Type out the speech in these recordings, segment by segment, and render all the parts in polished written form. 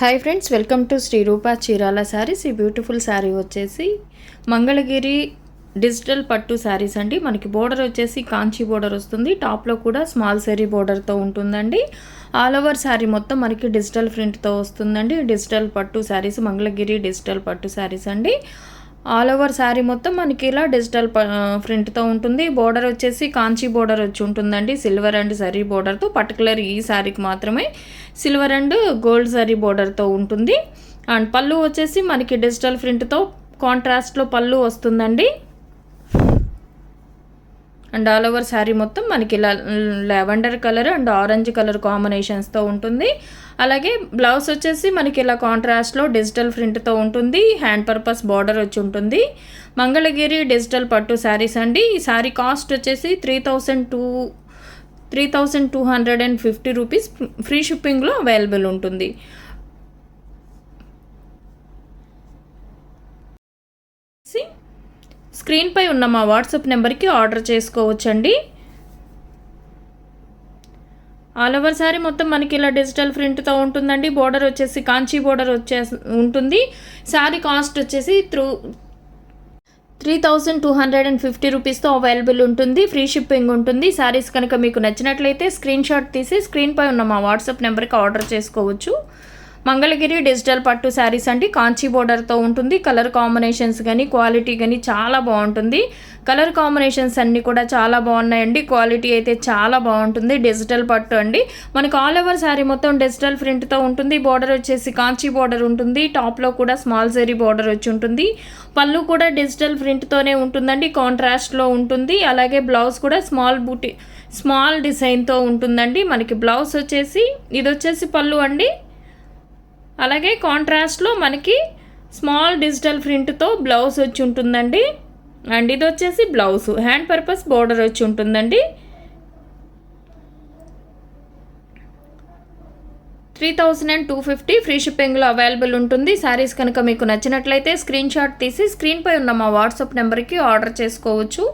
Hi friends, welcome to Shri Roopa Chirala saris. ఈ beautiful sari వచ్చేసి Mangalagiri digital పట్టు శారీస్ అండి. మనకి బోర్డర్ వచ్చేసి కాంచీ బోర్డర్ వస్తుంది. టాప్లో కూడా స్మాల్ సెరీ బోర్డర్తో ఉంటుందండి. ఆల్ ఓవర్ శారీ మొత్తం మనకి డిజిటల్ ప్రింట్తో వస్తుందండి. డిజిటల్ పట్టు శారీస్, మంగళగిరి డిజిటల్ పట్టు శారీస్ అండి. ఆల్ ఓవర్ శారీ మొత్తం మనకి ఇలా డిజిటల్ ప్రింట్తో ఉంటుంది. బోర్డర్ వచ్చేసి కాంచీ బోర్డర్ వచ్చి ఉంటుందండి. సిల్వర్ అండ్ జరీ బోర్డర్తో, పర్టికులర్ ఈ శారీకి మాత్రమే సిల్వర్ అండ్ గోల్డ్ జరీ బోర్డర్తో ఉంటుంది. అండ్ పళ్ళు వచ్చేసి మనకి డిజిటల్ ప్రింట్తో కాంట్రాస్ట్లో పళ్ళు వస్తుందండి. అండ్ ఆల్ ఓవర్ శారీ మొత్తం మనకి ఇలా lavender colour and orange colour కాంబినేషన్స్తో ఉంటుంది. అలాగే బ్లౌజ్ వచ్చేసి మనకి ఇలా కాంట్రాస్ట్లో డిజిటల్ ప్రింట్తో ఉంటుంది. హ్యాండ్ పర్పస్ బార్డర్ వచ్చి ఉంటుంది. మంగళగిరి డిజిటల్ పట్టు శారీస్ అండి. ఈ శారీ కాస్ట్ వచ్చేసి 3,250 రూపీస్. ఫ్రీ షిప్పింగ్లో అవైలబుల్ ఉంటుంది. స్క్రీన్పై ఉన్న మా వాట్సాప్ నెంబర్కి ఆర్డర్ చేసుకోవచ్చండి. ఆల్ ఓవర్ శారీ మొత్తం మనకి ఇలా డిజిటల్ ప్రింట్తో ఉంటుందండి. బోర్డర్ వచ్చేసి కాంచీ బోర్డర్ ఉంటుంది. శారీ కాస్ట్ వచ్చేసి 3,250 రూపీస్తో అవైలబుల్ ఉంటుంది. ఫ్రీ షిప్పింగ్ ఉంటుంది. శారీస్ కనుక మీకు నచ్చినట్లయితే స్క్రీన్ షాట్ తీసి స్క్రీన్పై ఉన్న మా వాట్సాప్ నెంబర్కి ఆర్డర్ చేసుకోవచ్చు. మంగళగిరి డిజిటల్ పట్టు శారీస్ అండి. కాంచీ బోర్డర్తో ఉంటుంది. కలర్ కాంబినేషన్స్ కానీ క్వాలిటీ కానీ చాలా బాగుంటుంది. కలర్ కాంబినేషన్స్ అన్నీ కూడా చాలా బాగున్నాయండి. క్వాలిటీ అయితే చాలా బాగుంటుంది. డిజిటల్ పట్టు అండి. మనకు ఆల్ ఓవర్ శారీ మొత్తం డిజిటల్ ప్రింట్తో ఉంటుంది. బోర్డర్ వచ్చేసి కాంచీ బోర్డర్ ఉంటుంది. టాప్లో కూడా స్మాల్ జరీ బోర్డర్ వచ్చి ఉంటుంది. పళ్ళు కూడా డిజిటల్ ప్రింట్తోనే ఉంటుందండి. కాంట్రాస్ట్లో ఉంటుంది. అలాగే బ్లౌజ్ కూడా స్మాల్ డిజైన్తో ఉంటుందండి. మనకి బ్లౌజ్ వచ్చేసి ఇది వచ్చేసి పళ్ళు అండి. అలాగే కాంట్రాస్ట్లో మనకి స్మాల్ డిజిటల్ ప్రింట్తో బ్లౌజ్ వచ్చి ఉంటుందండి. అండ్ ఇది వచ్చేసి బ్లౌజ్ హ్యాండ్ పర్పస్ బోర్డర్ వచ్చి ఉంటుందండి. 3,250 ఫ్రీ షిప్పింగ్లో అవైలబుల్ ఉంటుంది. శారీస్ కనుక మీకు నచ్చినట్లయితే స్క్రీన్ షాట్ తీసి స్క్రీన్పై ఉన్న మా వాట్సాప్ నెంబర్కి ఆర్డర్ చేసుకోవచ్చు.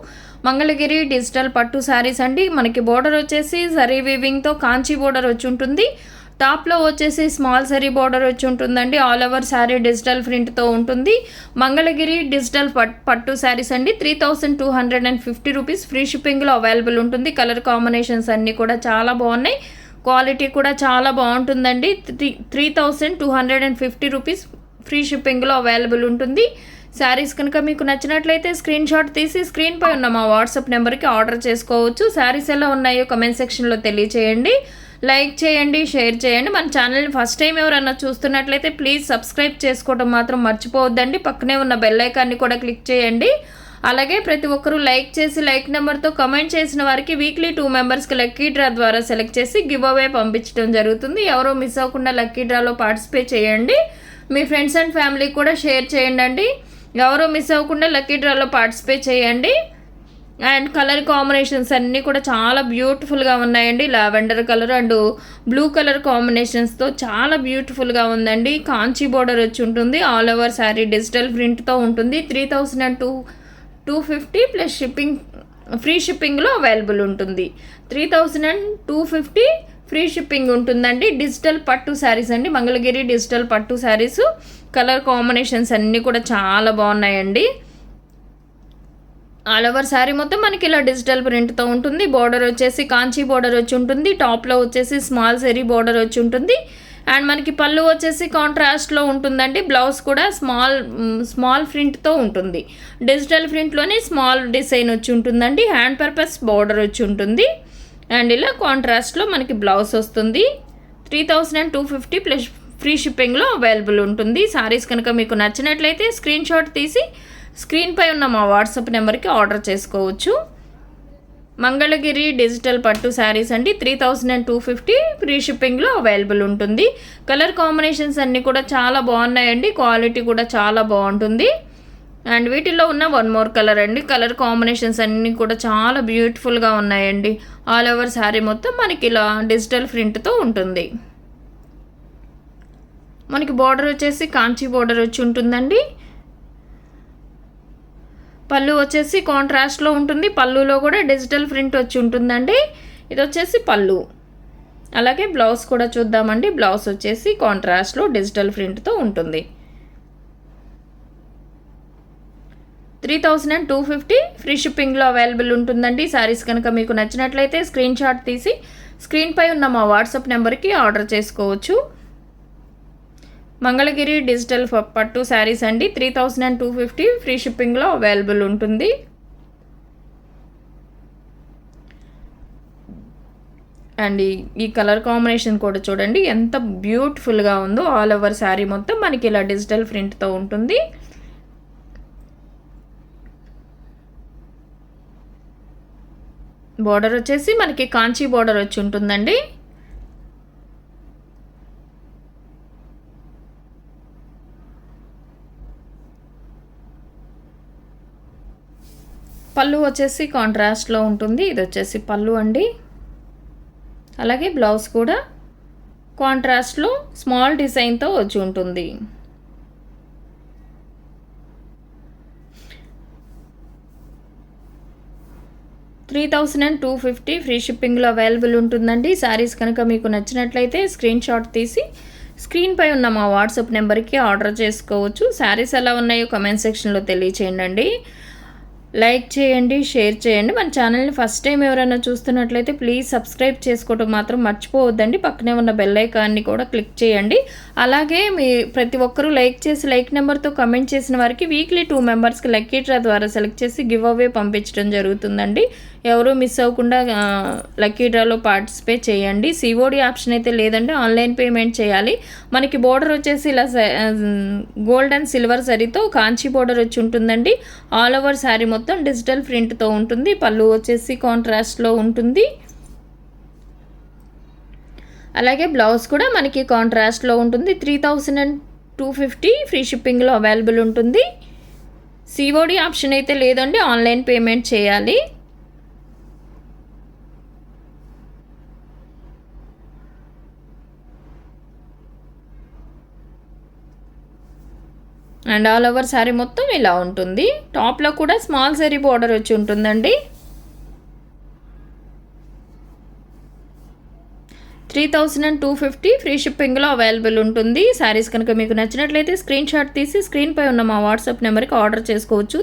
మంగళగిరి డిజిటల్ పట్టు శారీస్ అండి. మనకి బోర్డర్ వచ్చేసి జరీ వీవింగ్తో కాంచీ బోర్డర్ వచ్చి ఉంటుంది. టాప్లో వచ్చేసి స్మాల్ సరీ బార్డర్ వచ్చి ఉంటుందండి. ఆల్ ఓవర్ శారీ డిజిటల్ ప్రింట్తో ఉంటుంది. మంగళగిరి డిజిటల్ పట్టు శారీస్ అండి. 3,250 రూపీస్. ఫ్రీ షిప్పింగ్లో అవైలబుల్ ఉంటుంది. కలర్ కాంబినేషన్స్ అన్నీ కూడా చాలా బాగున్నాయి. క్వాలిటీ కూడా చాలా బాగుంటుందండి. 3,250 రూపీస్ ఫ్రీ షిప్పింగ్లో అవైలబుల్ ఉంటుంది. శారీస్ కనుక మీకు నచ్చినట్లయితే స్క్రీన్ షాట్ తీసి స్క్రీన్పై ఉన్న మా వాట్సాప్ నెంబర్కి ఆర్డర్ చేసుకోవచ్చు. శారీస్ ఎలా ఉన్నాయో కమెంట్ సెక్షన్లో తెలియచేయండి. లైక్ చేయండి, షేర్ చేయండి. మన ఛానల్ని ఫస్ట్ టైం ఎవరన్నా చూస్తున్నట్లయితే ప్లీజ్ సబ్స్క్రైబ్ చేసుకోవడం మాత్రం మర్చిపోవద్దండి. పక్కనే ఉన్న బెల్ ఐకాన్ని కూడా క్లిక్ చేయండి. అలాగే ప్రతి ఒక్కరూ లైక్ చేసి లైక్ నెంబర్తో కమెంట్ చేసిన వారికి వీక్లీ 2 మెంబర్స్కి లక్కీ డ్రా ద్వారా సెలెక్ట్ చేసి గివ్ అవే పంపించడం జరుగుతుంది. ఎవరో మిస్ అవ్వకుండా లక్కీ డ్రాలో పార్టిసిపేట్ చేయండి. మీ ఫ్రెండ్స్ అండ్ ఫ్యామిలీకి కూడా షేర్ చేయండి. ఎవరో మిస్ అవ్వకుండా లక్కీ డ్రాలో పార్టిసిపేట్ చేయండి. అండ్ కలర్ కాంబినేషన్స్ అన్నీ కూడా చాలా బ్యూటిఫుల్గా ఉన్నాయండి. Lavender colour and blue colour కాంబినేషన్స్తో చాలా బ్యూటిఫుల్గా ఉందండి. కాంచీ బోర్డర్ వచ్చి ఉంటుంది. ఆల్ ఓవర్ శారీ డిజిటల్ ప్రింట్తో ఉంటుంది. 3,250 ప్లస్ షిప్పింగ్ ఫ్రీ షిప్పింగ్లో అవైలబుల్ ఉంటుంది. 3,250 ఫ్రీ షిప్పింగ్ ఉంటుందండి. డిజిటల్ పట్టు శారీస్ అండి. మంగళగిరి డిజిటల్ పట్టు శారీస్. కలర్ కాంబినేషన్స్ అన్నీ కూడా చాలా బాగున్నాయండి. ఆల్ ఓవర్ శారీ మొత్తం మనకి ఇలా డిజిటల్ ప్రింట్తో ఉంటుంది. బార్డర్ వచ్చేసి కాంచీ బార్డర్ వచ్చి ఉంటుంది. టాప్లో వచ్చేసి స్మాల్ సెరీ బార్డర్ వచ్చి ఉంటుంది. అండ్ మనకి పళ్ళు వచ్చేసి కాంట్రాస్ట్లో ఉంటుందండి. బ్లౌజ్ కూడా స్మాల్ ప్రింట్తో ఉంటుంది. డిజిటల్ ప్రింట్లోనే స్మాల్ డిజైన్ వచ్చి ఉంటుందండి. హ్యాండ్ పర్పస్ బార్డర్ వచ్చి ఉంటుంది. అండ్ ఇలా కాంట్రాస్ట్లో మనకి బ్లౌజ్ వస్తుంది. 3,250 ప్లస్ ఫ్రీ షిప్పింగ్లో అవైలబుల్ ఉంటుంది. శారీస్ కనుక మీకు నచ్చినట్లయితే స్క్రీన్ షాట్ తీసి స్క్రీన్పై ఉన్న మా వాట్సాప్ నెంబర్కి ఆర్డర్ చేసుకోవచ్చు. మంగళగిరి డిజిటల్ పట్టు శారీస్ అండి. 3,250 ఫ్రీ షిప్పింగ్లో అవైలబుల్ ఉంటుంది. కలర్ కాంబినేషన్స్ అన్నీ కూడా చాలా బాగున్నాయండి. క్వాలిటీ కూడా చాలా బాగుంటుంది. అండ్ వీటిలో ఉన్న వన్ మోర్ కలర్ అండి. కలర్ కాంబినేషన్స్ అన్నీ కూడా చాలా బ్యూటిఫుల్గా ఉన్నాయండి. ఆల్ ఓవర్ శారీ మొత్తం మనకి ఇలా డిజిటల్ ప్రింట్తో ఉంటుంది. మనకి బార్డర్ వచ్చేసి కాంచీ బార్డర్ వచ్చి ఉంటుందండి. పళ్ళు వచ్చేసి కాంట్రాస్ట్లో ఉంటుంది. పళ్ళులో కూడా డిజిటల్ ప్రింట్ వచ్చి ఉంటుందండి. ఇది వచ్చేసి పళ్ళు. అలాగే బ్లౌజ్ కూడా చూద్దామండి. బ్లౌజ్ వచ్చేసి కాంట్రాస్ట్లో డిజిటల్ ప్రింట్తో ఉంటుంది. 3250 ఫ్రీ షిప్పింగ్లో అవైలబుల్ ఉంటుందండి. శారీస్ కనుక మీకు నచ్చినట్లయితే స్క్రీన్ షాట్ తీసి స్క్రీన్పై ఉన్న మా వాట్సాప్ నెంబర్కి ఆర్డర్ చేసుకోవచ్చు. మంగళగిరి డిజిటల్ పట్టు శారీస్ అండి. 3250 ఫ్రీ షిప్పింగ్లో అవైలబుల్ ఉంటుంది. అండ్ ఈ కలర్ కాంబినేషన్ కూడా చూడండి ఎంత బ్యూటిఫుల్గా ఉందో. ఆల్ ఓవర్ శారీ మొత్తం మనకి ఇలా డిజిటల్ ప్రింట్తో ఉంటుంది. బోర్డర్ వచ్చేసి మనకి కాంచీ బోర్డర్ వచ్చి ఉంటుందండి. పళ్ళు వచ్చేసి కాంట్రాస్ట్లో ఉంటుంది. ఇది వచ్చేసి పళ్ళు అండి. అలాగే బ్లౌజ్ కూడా కాంట్రాస్ట్లో స్మాల్ డిజైన్తో వచ్చి ఉంటుంది. $3,250 ఫ్రీ షిప్పింగ్లో అవైలబుల్ ఉంటుందండి. శారీస్ కనుక మీకు నచ్చినట్లయితే స్క్రీన్ షాట్ తీసి స్క్రీన్పై ఉన్న మా వాట్సాప్ నెంబర్కి ఆర్డర్ చేసుకోవచ్చు. శారీస్ ఎలా ఉన్నాయో కమెంట్ సెక్షన్లో తెలియచేయండి. లైక్ చేయండి, షేర్ చేయండి. మన ఛానల్ని ఫస్ట్ టైం ఎవరైనా చూస్తున్నట్లయితే ప్లీజ్ సబ్స్క్రైబ్ చేసుకోవడం మాత్రం మర్చిపోవద్దండి. పక్కనే ఉన్న బెల్ ఐకాన్ని కూడా క్లిక్ చేయండి. అలాగే మీ ప్రతి ఒక్కరూ లైక్ చేసి లైక్ నెంబర్తో కమెంట్ చేసిన వారికి వీక్లీ 2 మెంబర్స్కి లక్కీ డ్రా ద్వారా సెలెక్ట్ చేసి గివ్ అవే పంపించడం జరుగుతుందండి. ఎవరూ మిస్ అవ్వకుండా లక్కీ డ్రాలో పార్టిసిపేట్ చేయండి. సిఓడి ఆప్షన్ అయితే లేదండి, ఆన్లైన్ పేమెంట్ చేయాలి. మనకి బోర్డర్ వచ్చేసి ఇలా గోల్డ్ అండ్ సిల్వర్ జరీతో కాంచీ బోర్డర్ వచ్చి ఉంటుందండి. ఆల్ ఓవర్ శారీ మొత్తం డిజిటల్ ప్రింట్తో ఉంటుంది. పళ్ళు వచ్చేసి కాంట్రాస్ట్లో ఉంటుంది. అలాగే బ్లౌజ్ కూడా మనకి కాంట్రాస్ట్లో ఉంటుంది. 3250 ఫ్రీ షిప్పింగ్లో అవైలబుల్ ఉంటుంది. సిఓడి ఆప్షన్ అయితే లేదండి, ఆన్లైన్ పేమెంట్ చేయాలి. అండ్ ఆల్ ఓవర్ శారీ మొత్తం ఇలా ఉంటుంది. టాప్లో కూడా స్మాల్ జరీ బోర్డర్ వచ్చి ఉంటుందండి. 3250 ఫ్రీ షిప్పింగ్లో అవైలబుల్ ఉంటుంది. శారీస్ కనుక మీకు నచ్చినట్లయితే స్క్రీన్ షాట్ తీసి స్క్రీన్పై ఉన్న మా వాట్సాప్ నెంబర్కి ఆర్డర్ చేసుకోవచ్చు.